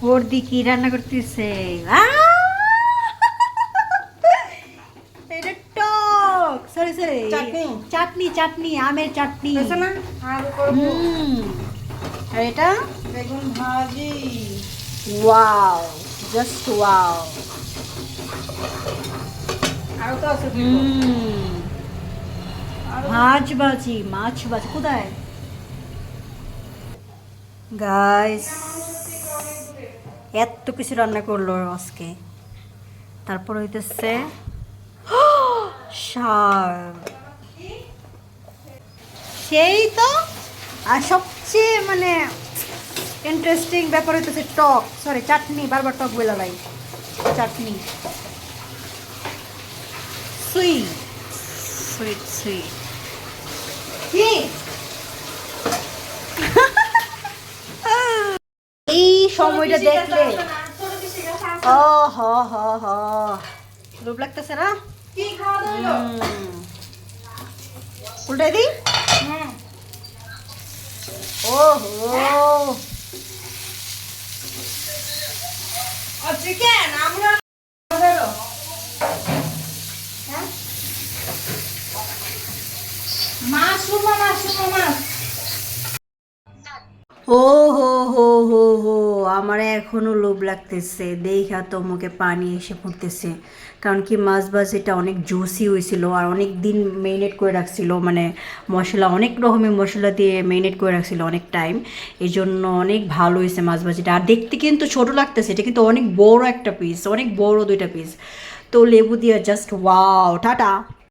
বর্দি কি রান্না করতেছে? এটা টক, সরি সরি, চাটনি চাটনি, আমের চাটনি। আর এটা বেগুন ভাজি। Wow, just wow. আরো তো আছে মাছ ভাজি, মাছ ভাজি কোথায় গাইস? এত কিছু রান্না করলো আজকে। তারপর হইতেছে শাক, সেই তো। আর সবচেয়ে মানে ইন্টারেস্টিং ব্যাপার হইতেছে টক, সরি চাটনি, বারবার টক বলে লাই, চাটনি, সুইট সুইট সুইট। কি এই সময়টা দেখলে ও হ হ হ লোভ লাগতেছে না? কি খাওয়া দাওয়া? উল্টাই দিই। ওহো, চিকেন আমরা মাছ ও হো হো হো হো, আমার এখনো লোভ লাগতেছে দেখা, তো মুখে পানি এসে পড়তেছে। কারণ কি মাছ ভাজিটা অনেক জুসি হয়েছিল আর অনেক দিন মেরিনেট করে রাখছিল, মানে মশলা, অনেক রকমের মশলা দিয়ে মেরিনেট করে রাখছিল অনেক টাইম। এই জন্য অনেক ভালো হয়েছে মাছ ভাজিটা। আর দেখতে কিন্তু ছোট লাগতেছে, এটা কিন্তু অনেক বড় একটা পিস, অনেক বড় দুইটা পিস। তো লেবু দিয়ে জাস্ট ওয়াও, টাটা।